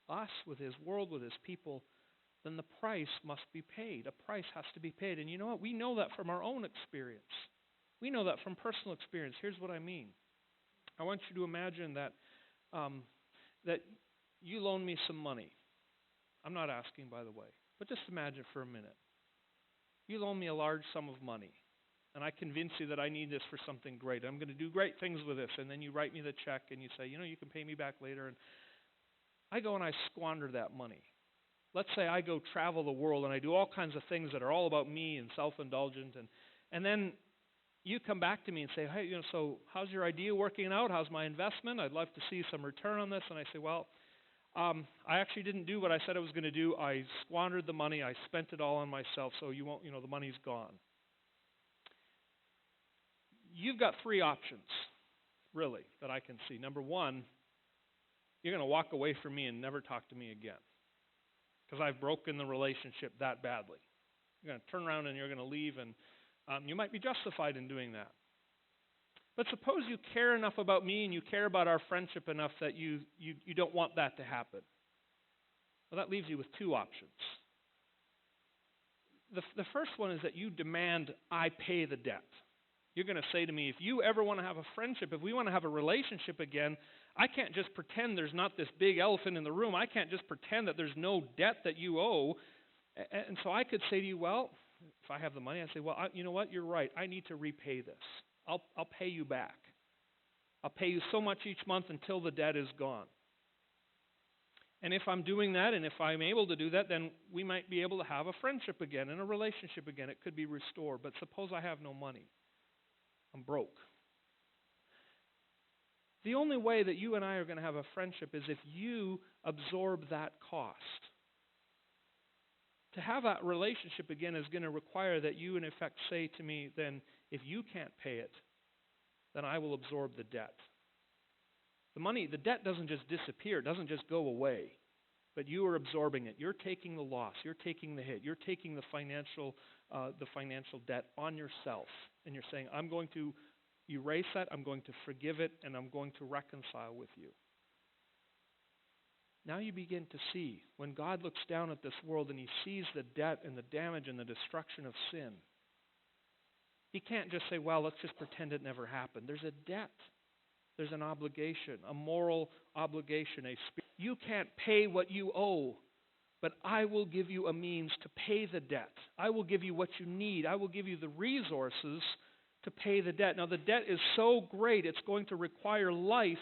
us, with His world, with His people, then the price must be paid. A price has to be paid. And you know what? We know that from our own experience. We know that from personal experience. Here's what I mean. I want you to imagine that you loan me some money. I'm not asking, by the way, but just imagine for a minute. You loan me a large sum of money, and I convince you that I need this for something great. I'm going to do great things with this, and then you write me the check, and you say, you can pay me back later. And I go and I squander that money. Let's say I go travel the world, and I do all kinds of things that are all about me and self-indulgent, and then you come back to me and say, hey, so how's your idea working out? How's my investment? I'd love to see some return on this. And I say, well, I actually didn't do what I said I was going to do. I squandered the money. I spent it all on myself, so you won't, the money's gone. You've got three options, really, that I can see. Number one, you're going to walk away from me and never talk to me again because I've broken the relationship that badly. You're going to turn around and you're going to leave, and you might be justified in doing that. But suppose you care enough about me and you care about our friendship enough that you don't want that to happen. Well, that leaves you with two options. The first one is that you demand I pay the debt. You're going to say to me, if you ever want to have a friendship, if we want to have a relationship again, I can't just pretend there's not this big elephant in the room. I can't just pretend that there's no debt that you owe. And so I could say to you, well, if I have the money, I'd say, well, you know what? You're right. I need to repay this. I'll pay you back. I'll pay you so much each month until the debt is gone. And if I'm doing that, and if I'm able to do that, then we might be able to have a friendship again and a relationship again. It could be restored. But suppose I have no money. I'm broke. The only way that you and I are going to have a friendship is if you absorb that cost. To have that relationship again is going to require that you, in effect, say to me, then, if you can't pay it, then I will absorb the debt. The debt doesn't just disappear, it doesn't just go away, but you are absorbing it. You're taking the loss, you're taking the hit, you're taking the financial debt on yourself, and you're saying, I'm going to erase that, I'm going to forgive it, and I'm going to reconcile with you. Now you begin to see, when God looks down at this world and He sees the debt and the damage and the destruction of sin, He can't just say, well, let's just pretend it never happened. There's a debt. There's an obligation, a moral obligation. You can't pay what you owe, but I will give you a means to pay the debt. I will give you what you need. I will give you the resources to pay the debt. Now, the debt is so great, it's going to require life